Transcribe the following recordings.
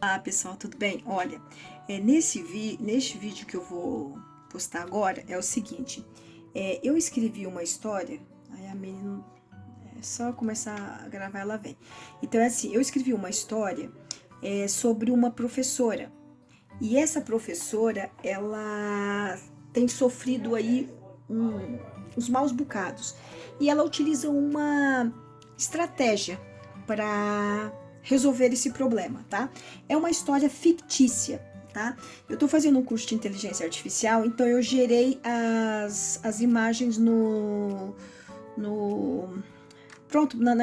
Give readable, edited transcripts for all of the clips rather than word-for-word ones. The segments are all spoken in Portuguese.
Olá pessoal, tudo bem? Olha, neste vídeo que eu vou postar agora é o seguinte, eu escrevi uma história, aí a menina, é só começar a gravar ela vem. Então é assim, eu escrevi uma história sobre uma professora, e essa professora, ela tem sofrido aí uns maus bocados, e ela utiliza uma estratégia para resolver esse problema, tá? É uma história fictícia, tá? Eu tô fazendo um curso de inteligência artificial, então eu gerei as imagens na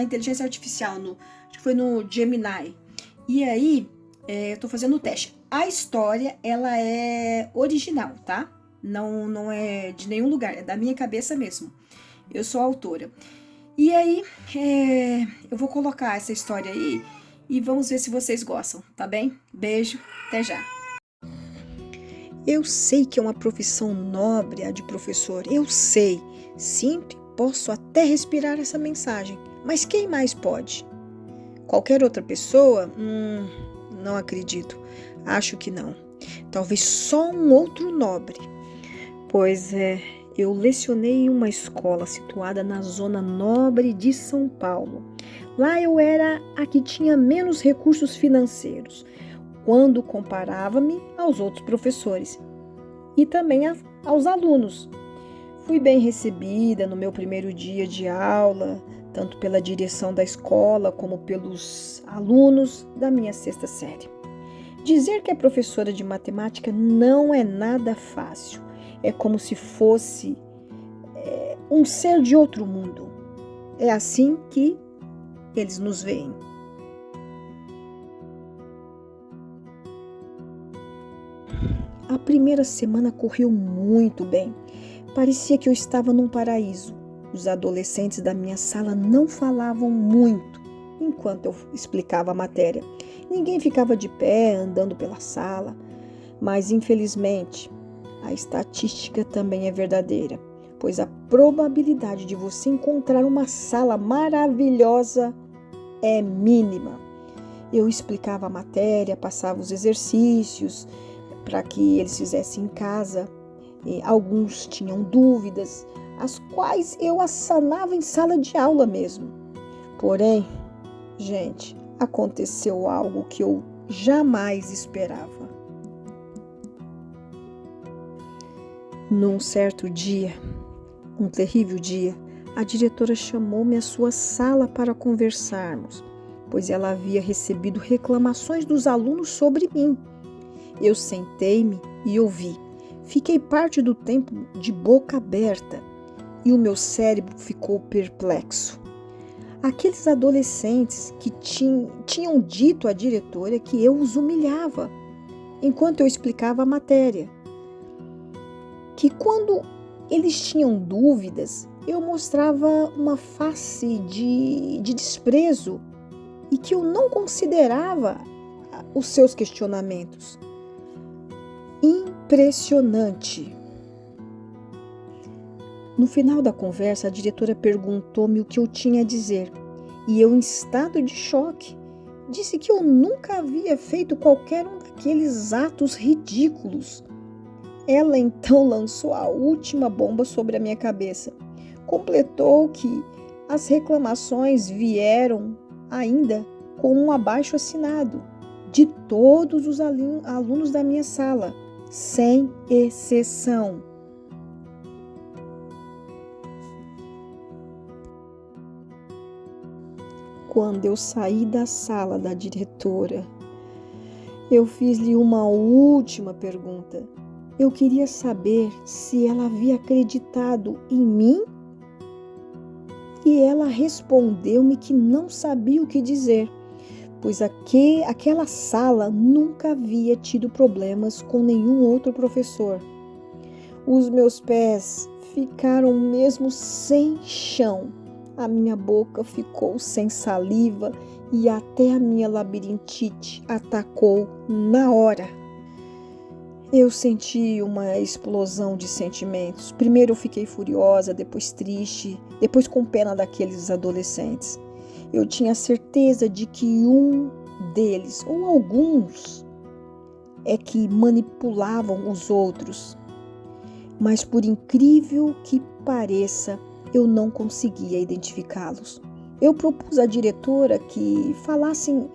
inteligência artificial, acho que foi no Gemini. E aí, eu tô fazendo o teste. A história, ela é original, tá? Não é de nenhum lugar, é da minha cabeça mesmo. Eu sou a autora. E aí, eu vou colocar essa história aí e vamos ver se vocês gostam, tá bem? Beijo, até já. Eu sei que é uma profissão nobre a de professor, eu sei. Sempre posso até respirar essa mensagem, mas quem mais pode? Qualquer outra pessoa? Não acredito. Acho que não. Talvez só um outro nobre. Pois é, eu lecionei em uma escola situada na zona nobre de São Paulo. Lá eu era a que tinha menos recursos financeiros, quando comparava-me aos outros professores e também aos alunos. Fui bem recebida no meu primeiro dia de aula, tanto pela direção da escola como pelos alunos da minha sexta série. Dizer que é professora de matemática não é nada fácil. É como se fosse um ser de outro mundo. É assim que eles nos veem. A primeira semana correu muito bem. Parecia que eu estava num paraíso. Os adolescentes da minha sala não falavam muito enquanto eu explicava a matéria. Ninguém ficava de pé andando pela sala, mas infelizmente a estatística também é verdadeira, pois a probabilidade de você encontrar uma sala maravilhosa é mínima. Eu explicava a matéria, passava os exercícios para que eles fizessem em casa. Alguns tinham dúvidas, as quais eu sanava em sala de aula mesmo. Porém, gente, aconteceu algo que eu jamais esperava. Num certo dia, um terrível dia, a diretora chamou-me à sua sala para conversarmos, pois ela havia recebido reclamações dos alunos sobre mim. Eu sentei-me e ouvi. Fiquei parte do tempo de boca aberta e o meu cérebro ficou perplexo. Aqueles adolescentes que tinham dito à diretora que eu os humilhava enquanto eu explicava a matéria. Que quando eles tinham dúvidas, eu mostrava uma face de desprezo e que eu não considerava os seus questionamentos. Impressionante! No final da conversa, a diretora perguntou-me o que eu tinha a dizer e eu, em estado de choque, disse que eu nunca havia feito qualquer um daqueles atos ridículos. Ela então lançou a última bomba sobre a minha cabeça. Completou que as reclamações vieram ainda com um abaixo-assinado de todos os alunos da minha sala, sem exceção. Quando eu saí da sala da diretora, eu fiz-lhe uma última pergunta. Eu queria saber se ela havia acreditado em mim e ela respondeu-me que não sabia o que dizer, pois aquela sala nunca havia tido problemas com nenhum outro professor. Os meus pés ficaram mesmo sem chão, a minha boca ficou sem saliva e até a minha labirintite atacou na hora. Eu senti uma explosão de sentimentos. Primeiro eu fiquei furiosa, depois triste, depois com pena daqueles adolescentes. Eu tinha certeza de que um deles, ou alguns, é que manipulavam os outros. Mas por incrível que pareça, eu não conseguia identificá-los. Eu propus à diretora que falassem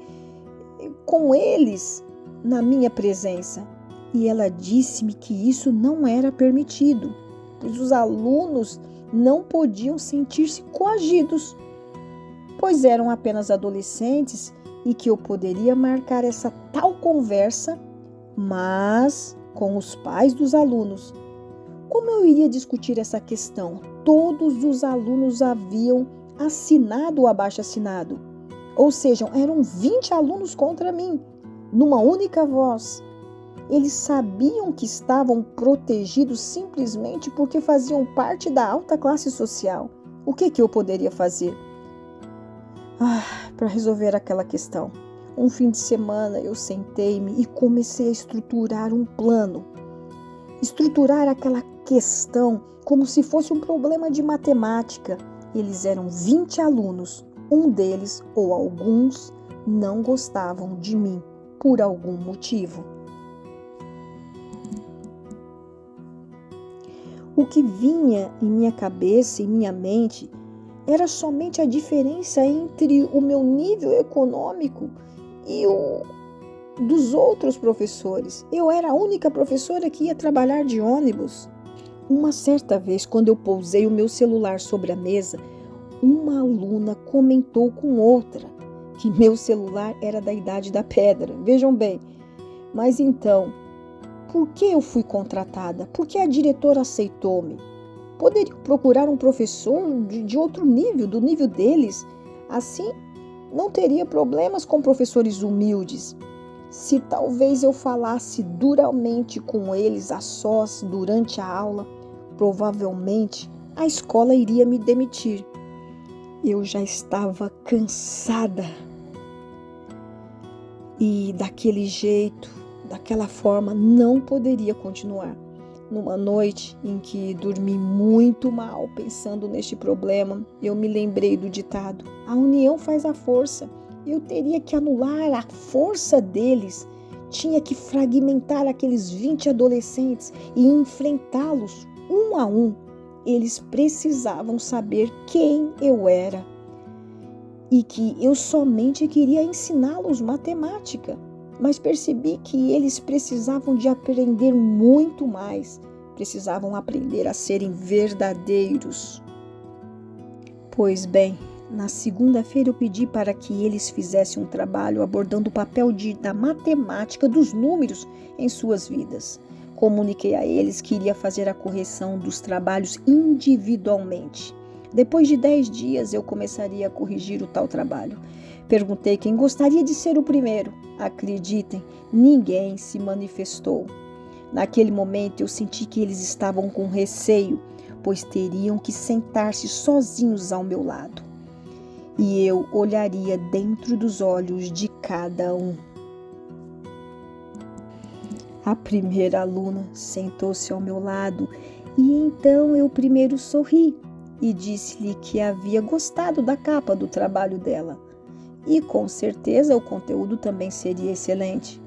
com eles na minha presença, e ela disse-me que isso não era permitido, pois os alunos não podiam sentir-se coagidos, pois eram apenas adolescentes e que eu poderia marcar essa tal conversa, mas com os pais dos alunos. Como eu iria discutir essa questão? Todos os alunos haviam assinado o abaixo-assinado, ou seja, eram 20 alunos contra mim, numa única voz. Eles sabiam que estavam protegidos simplesmente porque faziam parte da alta classe social. O que eu poderia fazer? Para resolver aquela questão. Um fim de semana eu sentei-me e comecei a estruturar um plano. Estruturar aquela questão como se fosse um problema de matemática. Eles eram 20 alunos. Um deles, ou alguns, não gostavam de mim por algum motivo. O que vinha em minha cabeça e minha mente era somente a diferença entre o meu nível econômico e o dos outros professores. Eu era a única professora que ia trabalhar de ônibus. Uma certa vez, quando eu pousei o meu celular sobre a mesa, uma aluna comentou com outra que meu celular era da idade da pedra. Vejam bem. Mas então, por que eu fui contratada? Por que a diretora aceitou-me? Poderiam procurar um professor de outro nível, do nível deles. Assim, não teria problemas com professores humildes. Se talvez eu falasse duramente com eles a sós durante a aula, provavelmente a escola iria me demitir. Eu já estava cansada. E daquele jeito, daquela forma, não poderia continuar. Numa noite em que dormi muito mal pensando neste problema, eu me lembrei do ditado: a união faz a força. Eu teria que anular a força deles, tinha que fragmentar aqueles 20 adolescentes e enfrentá-los um a um. Eles precisavam saber quem eu era e que eu somente queria ensiná-los matemática. Mas percebi que eles precisavam de aprender muito mais. Precisavam aprender a serem verdadeiros. Pois bem, na segunda-feira eu pedi para que eles fizessem um trabalho abordando o papel da matemática, dos números em suas vidas. Comuniquei a eles que iria fazer a correção dos trabalhos individualmente. Depois de 10 dias eu começaria a corrigir o tal trabalho. Perguntei quem gostaria de ser o primeiro. Acreditem, ninguém se manifestou. Naquele momento eu senti que eles estavam com receio, pois teriam que sentar-se sozinhos ao meu lado. E eu olharia dentro dos olhos de cada um. A primeira aluna sentou-se ao meu lado e então eu primeiro sorri e disse-lhe que havia gostado da capa do trabalho dela. E com certeza o conteúdo também seria excelente.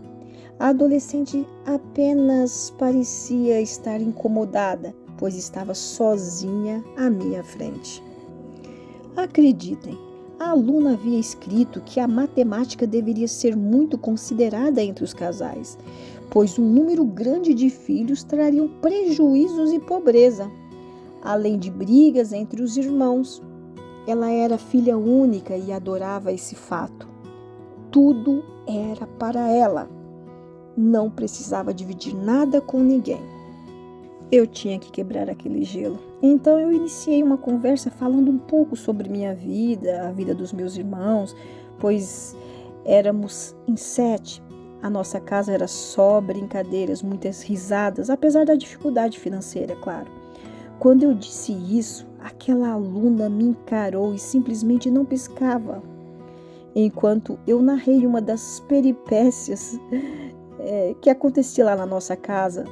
A adolescente apenas parecia estar incomodada, pois estava sozinha à minha frente. Acreditem, a aluna havia escrito que a matemática deveria ser muito considerada entre os casais, pois um número grande de filhos trariam prejuízos e pobreza, além de brigas entre os irmãos. Ela era filha única e adorava esse fato. Tudo era para ela. Não precisava dividir nada com ninguém. Eu tinha que quebrar aquele gelo. Então eu iniciei uma conversa falando um pouco sobre minha vida, a vida dos meus irmãos, pois éramos em 7. A nossa casa era só brincadeiras, muitas risadas, apesar da dificuldade financeira, claro. Quando eu disse isso, aquela aluna me encarou e simplesmente não piscava. Enquanto eu narrei uma das peripécias que acontecia lá na nossa casa,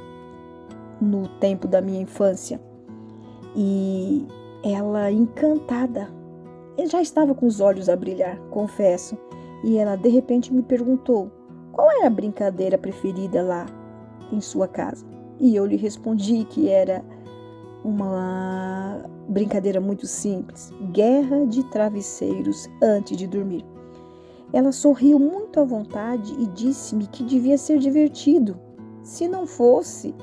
no tempo da minha infância. E ela, encantada, eu já estava com os olhos a brilhar, confesso. e ela de repente me perguntou qual era a brincadeira preferida lá em sua casa. E eu lhe respondi que era uma brincadeira muito simples, guerra de travesseiros antes de dormir. Ela sorriu muito à vontade e disse-me que devia ser divertido, se não fosse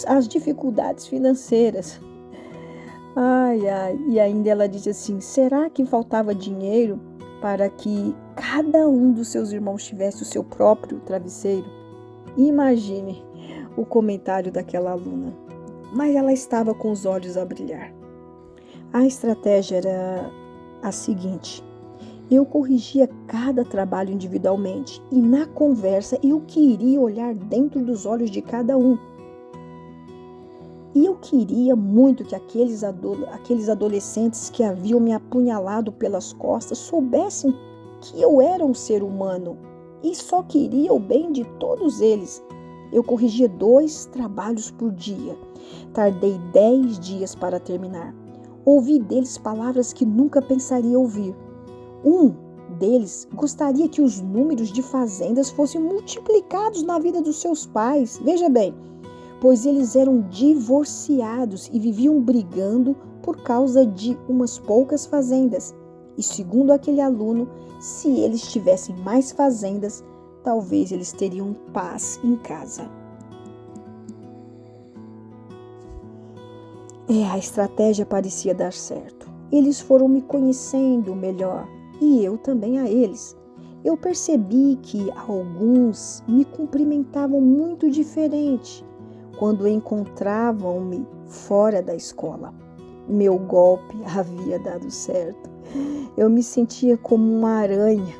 as dificuldades financeiras. Ai, ai, e ainda ela disse assim, será que faltava dinheiro para que cada um dos seus irmãos tivesse o seu próprio travesseiro? Imagine o comentário daquela aluna. Mas ela estava com os olhos a brilhar. A estratégia era a seguinte: eu corrigia cada trabalho individualmente e na conversa eu queria olhar dentro dos olhos de cada um. E eu queria muito que aqueles adolescentes que haviam me apunhalado pelas costas soubessem que eu era um ser humano e só queria o bem de todos eles. Eu corrigia 2 trabalhos por dia. Tardei 10 dias para terminar. Ouvi deles palavras que nunca pensaria ouvir. Um deles gostaria que os números de fazendas fossem multiplicados na vida dos seus pais. Veja bem, pois eles eram divorciados e viviam brigando por causa de umas poucas fazendas. E segundo aquele aluno, se eles tivessem mais fazendas, talvez eles teriam paz em casa. A estratégia parecia dar certo. Eles foram me conhecendo melhor e eu também a eles. Eu percebi que alguns me cumprimentavam muito diferente quando encontravam-me fora da escola. Meu golpe havia dado certo. Eu me sentia como uma aranha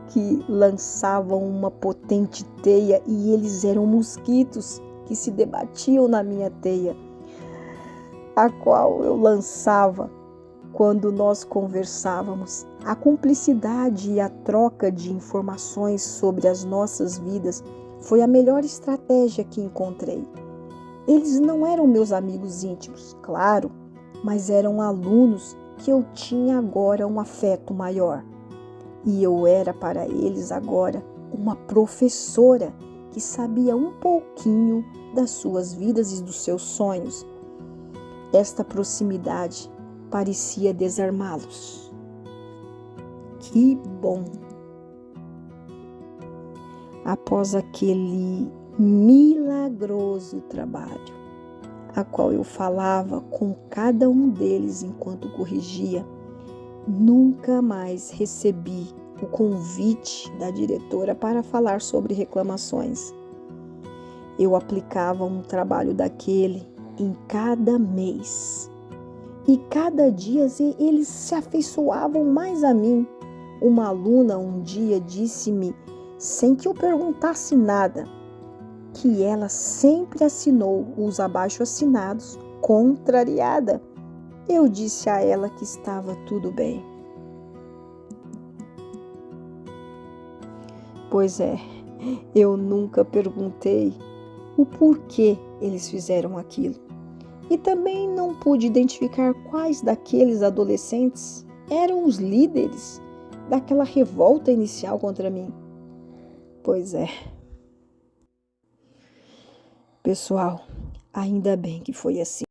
que lançavam uma potente teia e eles eram mosquitos que se debatiam na minha teia, a qual eu lançava quando nós conversávamos. A cumplicidade e a troca de informações sobre as nossas vidas foi a melhor estratégia que encontrei. Eles não eram meus amigos íntimos, claro, mas eram alunos que eu tinha agora um afeto maior. E eu era para eles agora uma professora que sabia um pouquinho das suas vidas e dos seus sonhos. Esta proximidade parecia desarmá-los. Que bom! Após aquele milagroso trabalho, a qual eu falava com cada um deles enquanto corrigia, nunca mais recebi o convite da diretora para falar sobre reclamações. Eu aplicava um trabalho daquele em cada mês. E cada dia eles se afeiçoavam mais a mim. Uma aluna um dia disse-me, sem que eu perguntasse nada, que ela sempre assinou os abaixo-assinados contrariada. Eu disse a ela que estava tudo bem. Pois é, eu nunca perguntei o porquê eles fizeram aquilo. E também não pude identificar quais daqueles adolescentes eram os líderes daquela revolta inicial contra mim. Pois é. Pessoal, ainda bem que foi assim.